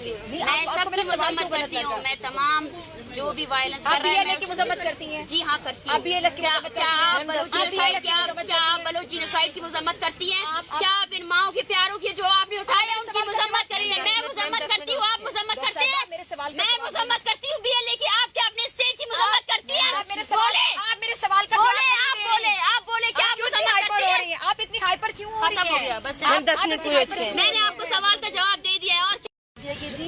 थी। मैं सबकी मजम्मत करती हूँ, मैं तमाम जो भी वायलेंस कर रहे हैं की मजम्मत करती हैं? जी हाँ करती हूँ। क्या आप बलोच जीनोसाइड की मजम्मत करती हैं? क्या आप इन माओं के प्यारों की जो आपने उठाए उनकी मजम्मत करी है? मैं मजम्मत करती हूँ, आप मजम्मत करते हैं? मैं मजम्मत करती हूँ BLA की, आप क्या अपने स्टेट की मजम्मत करती हैं? बोले, आप मेरे सवाल का आप बोले क्या आप मजम्मत करती हैं? आप इतनी हाइपर क्यों हो रही खत्म हो हैं? गया बस। 10 मिनट पूरे हो चुके हैं। मैंने आपको सवाल का जवाब दे दिया है। और कि जी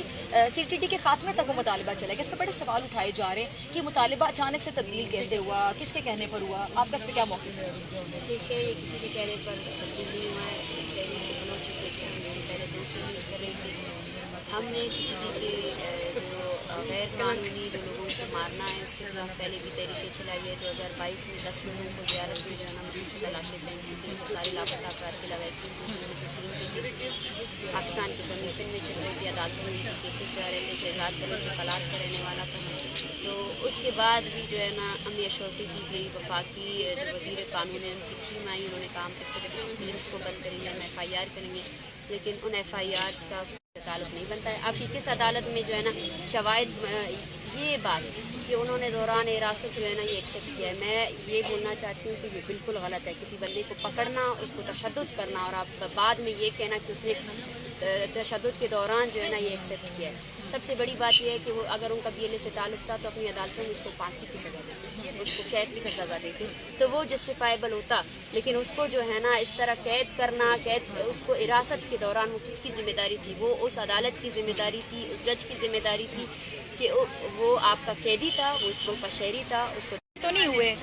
CTT के खात्मे तक वो मुतालिबा चला गया। इस पर बड़े सवाल उठाए जा रहे हैं कि मुतालिबा अचानक से तब्दील कैसे हुआ, किसके कहने पर हुआ, आपका इस पर क्या मौक़िफ़ है? देखिए, ये किसी के कहने पर तब्दील नहीं हुआ है। इस तहरीक के बलोच के थे, मेरी पहले दिन से यूज़ कर रही थी। हमने CTT के जो गैर कानूनी जो लोगों को मारना है उसके खिलाफ पहले भी तहरीकें चलाई है। 2022 में 10 लोगों को ज़ियारत में जो है ना मुझसे तलाशें फेंकी थी, तो सारे लापता अफराद के लवाकिन थे, जिनमें से 3 के केसेस पाकिस्तान की कमीशन में चल रही थी, अदालतों में इनके केसेस जा रहे थे। शहजाद बलोच जो कलात का रहने वाला था, तो उसके बाद भी जो है ना हमें अश्योरिटी की गई। वफाकी जो वज़ीर कानून है उनकी टीम आई, उन्होंने कहा हम एक्स्ट्राडिशन फिल्म्स को बंद करेंगे, हम FIR करेंगे, लेकिन उन FIRs का ताल्लुक नहीं बनता है। अब किस अदालत में जो है ना शवाहिद ये बात कि उन्होंने दौरान हिरासत जो है ना ये एक्सेप्ट किया है। मैं ये बोलना चाहती हूँ कि ये बिल्कुल गलत है, किसी बंदे को पकड़ना, उसको तशद्दुद करना और आप बाद में ये कहना कि उसने तशद्दुद के दौरान जो है ना ये एक्सेप्ट किया है। सबसे बड़ी बात यह है कि वो अगर उनका BLA से ताल्लुक था तो अपनी अदालतों में उसको फांसी की सज़ा देते, उसको कैद की सज़ा देते, तो वो जस्टिफाइबल होता। लेकिन उसको जो है ना इस तरह कैद करना, उसको हिरासत के दौरान वो किसकी ज़िम्मेदारी थी? वो उस अदालत की ज़िम्मेदारी थी, उस जज की ज़िम्मेदारी थी कि वो आपका कैदी था, वो इस मुल्क का शहरी था, उसको तो नहीं हुए।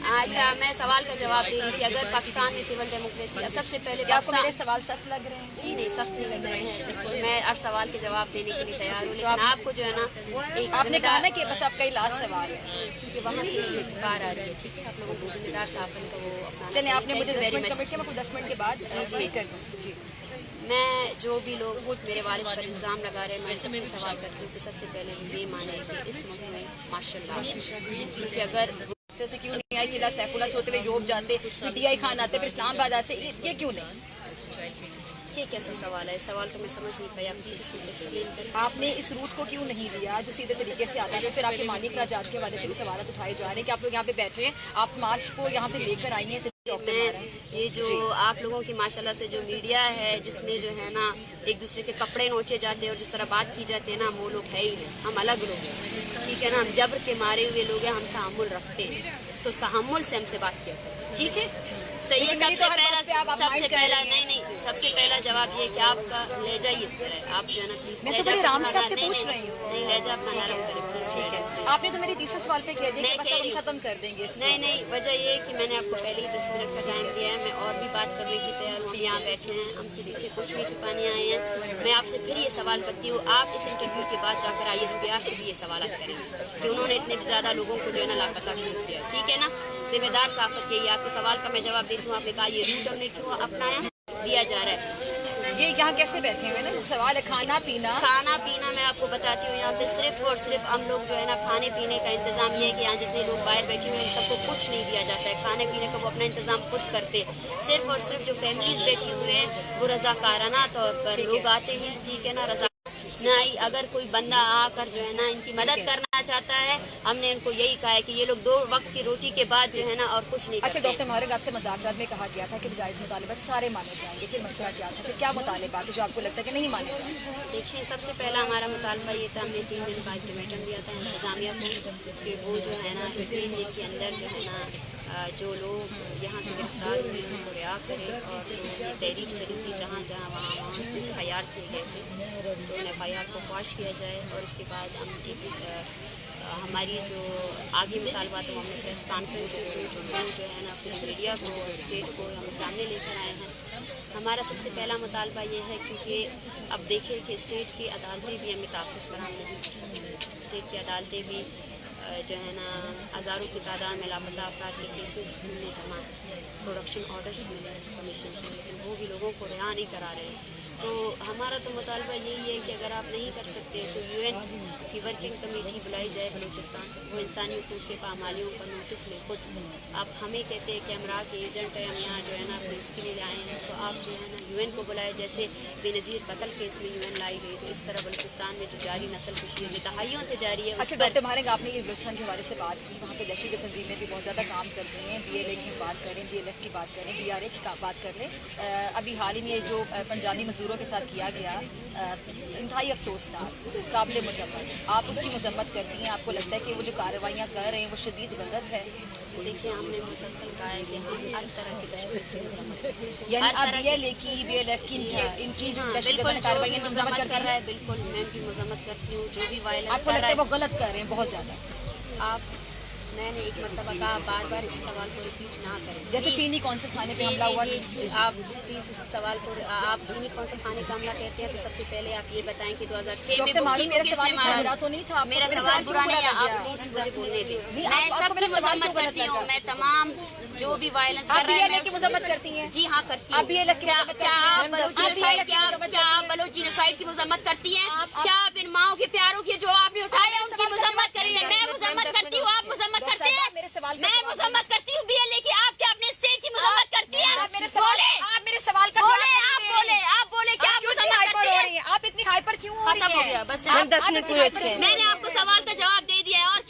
अच्छा, मैं सवाल का जवाब दे रही थी। अगर पाकिस्तान में सिविल डेमोक्रेसी, अब सबसे पहले आपको मेरे सवाल सख्त लग रहे हैं? जी नहीं, सख्त नहीं लग रहे हैं, बिल्कुल मैं हर सवाल के जवाब देने के लिए तैयार हूँ। लेकिन आपको जो है ना एक आपने कहा ना कि बस आपका ही लास्ट सवाल है कि वहाँ से मुझे पुकार आ रही है, ठीक है, आप लोगों को जिम्मेदार साहब को वो अपना चलिए, आपने मुझे 10 मिनट कमिट किया, मैं 10 मिनट के बाद जी कर दूँ। जी, मैं जो भी लोग मेरे वालिद पर इल्ज़ाम लगा रहे हैं, मैं सबसे सवाल करती हूँ कि सबसे पहले ये माने कि इस मुल्क में माशाल्लाह, क्योंकि अगर से क्यों नहीं आई कि सैफुल्लाह से होते हुए जॉब जाते, PTI खान आते, फिर इस्लामाबाद आते, ये क्यों नहीं? ये कैसा सवाल है? इस सवाल को मैं समझ नहीं पाया, प्लीज़ इसको एक्सप्लेन करें। आपने इस रूट को क्यों नहीं लिया जो सीधे तरीके से आता है? फिर आपके मालिक राजात के वादे से भी सवाल उठाए जा रहे हैं कि आप लोग यहाँ पे बैठे हैं, आप मार्च को यहाँ पे लेकर आई हैं। ये जो आप लोगों की माशाल्लाह से जो मीडिया है जिसमें जो है ना एक दूसरे के कपड़े नोचे जाते हैं और जिस तरह बात की जाती है ना, वो लोग है ही नहीं, हम अलग लोग हैं, ठीक है ना, हम जबर के मारे हुए लोग हैं, हम तहम्मुल रखते हैं, तो तहम्मुल से हमसे बात किया, ठीक है, सही है। सबसे पहला सबसे पहला जवाब ये कि आपका लहजा ही इस तरह, आप जो है ना प्लीज लहजा पूछ रही हूँ, नहीं लहजा अपना नरम करें प्लीज, ठीक है। आपने तो मेरे तीसरे सवाल पे कह दिया कि खत्म कर देंगे। नहीं, वजह ये है कि मैंने आपको पहले ही 10 मिनट का टाइम दिया है, मैं और भी बात करने की तैयार हूँ। यहाँ बैठे हैं, हम किसी से कुछ नहीं छुपाने आए हैं। मैं आपसे फिर ये सवाल करती हूँ, आप इस इंटरव्यू के बाद जाकर ISPR से भी ये सवाल करेंगे कि उन्होंने इतने ज़्यादा लोगों को जो है ना लापता क्यों किया, ठीक है ना, जिम्मेदार साफत यही। आपके सवाल का मैं जवाब देती हूँ। आपने कहा ये रूट हमने क्यों अपनाया, दिया जा रहा है, ये यहाँ कैसे बैठे हुए ना, सवाल है खाना पीना मैं आपको बताती हूँ। यहाँ पे सिर्फ और सिर्फ हम लोग जो है ना खाने पीने का इंतज़ाम ये है कि यहाँ जितने लोग बाहर बैठे हुए हैं सबको कुछ नहीं दिया जाता है, खाने पीने का वो अपना इंतज़ाम खुद करते। सिर्फ और सिर्फ जो फैमिलीज बैठी हुए हैं वो रज़ाकाराना तौर पर लोग आते हैं, ठीक है ना, रज़ा नहीं, अगर कोई बंदा आकर जो है ना इनकी मदद करना चाहता है, हमने इनको यही कहा है कि ये लोग 2 वक्त की रोटी के बाद जो है ना और कुछ नहीं। अच्छा डॉक्टर मारिक, आपसे मज़ाक़रात में कहा गया था कि जायज़ मुतालिबात सारे माने जाएंगे, फिर मसला क्या था, फिर क्या मुतालिबात है जो आपको लगता है कि नहीं माने जाएंगे? देखिए, सबसे पहला हमारा मुतालबा ये था, हमने 3 दिन का अल्टीमेटम दिया था इंतज़ामिया को कि वो जो है ना इस 3 दिन के अंदर जो है ना जो लोग यहाँ से गिरफ्तार हुए हैं उनको रिहा करें, और जो ये तहरीक चली थी जहाँ वहाँ FIR किए गए थे तो उन FIR को क्वाश किया जाए, और इसके बाद हम हमारी जो आगे मुतालबा तो हमने प्रेस कॉन्फ्रेंस की थी, जो है ना अपनी मीडिया को स्टेट को हम सामने लेकर आए हैं। हमारा सबसे पहला मुतालबा ये है क्योंकि अब देखिए कि स्टेट की अदालतें भी हमें तहफ़्फ़ुज़ फराहम नहीं कर सकती, स्टेट की अदालतें भी जो है ना हज़ारों की तादाद में लापता अफराद के केसेस हमने जमा प्रोडक्शन ऑर्डर्स मिले कमीशन से, लेकिन वो भी लोगों को रिहा नहीं करा रहे हैं। तो हमारा तो मुतालबा यही है कि अगर आप नहीं कर सकते तो UN की वर्किंग कमेटी बुलाई जाए बलूचिस्तान, वो इंसानी हुकूक के पामालियों पर नोटिस ले खुद। आप हमें कहते हैं कि हमरा के एजेंट हैं, हम यहाँ जो है ना अपने उसके लिए आए हैं, तो आप जो है ना UN को बुलाए। जैसे बेनज़ीर कत्ल केस में UN लाई गई, तो इस तरह बलूचिस्तान में जो जारी नस्ल कुशी है जो दहाइयों से जारी है, उस अच्छा पर डॉक्टर मारेंगे, आपने ये बलूचिस्तान के हवाले से बात की, वहाँ पे दहशत की तंजीमें भी बहुत ज़्यादा काम कर रही हैं, BLA की बात करें, BLF की बात करें, BRA की बात कर लें। अभी हाल ही में जो पंजाबी मजदूरों के साथ किया गया इंतहाई अफसोसनाक, काबिल मजम्मत, आप उसकी मजम्मत करती हैं, आपको लगता है कि वो जो कार्रवाइयाँ कर रहे हैं वो शदीद गलत है? देखिए, हमने मुसलसल कहा है कि हम हर तरह की दहशत की मजम्मत करते हैं, यानी आप BLA की, BLF की, इनकी जो दहशतगर्द कार्रवाइयाँ मजम्मत करती हैं? बिल्कुल मैं भी मजम्मत करती हूँ। जो भी वायलेंस आपको लगता है वो गलत कर रहे हैं बहुत ज़्यादा? मैंने एक मरतबा कहा, बार बार इस सवाल को रिपीट ना करें। जैसे चीनी कौंसल खाने पे हमला हुआ, आप प्लीज़ इस सवाल को, आप चीनी कौंसल खाने का हमला कहते हैं तो सबसे पहले आप ये बताएं कि 2006 में बुकचिन को किसने मारा? तो नहीं था, मेरा सवाल बुरा नहीं है, आप प्लीज़ मुझे बोलने दें। मैं सबकी मजम्मत करती हूँ, मैं तमाम जो भी वायलेंस कर रहे हैं की मजम्मत करती हैं? जी हाँ करती हूँ। क्या आप बलोच जीनोसाइड की मजम्मत करती हैं? क्या आप इन माओं के प्यारों की जो आपने उठाए हैं उनकी मजम्मत करी है? मैं मजम्मत करती हूँ, आप मजम्मत करते हैं? मैं मजम्मत करती हूँ BLA की, आप क्या अपने स्टेट की मजम्मत करती हैं? आप मेरे सवाल का आप बोले क्या आप मजम्मत करती हैं? आप इतनी हाइपर क्यों हो रही हैं? खत्म हो गया, बस मैंने आपको सवाल का जवाब दे दिया है और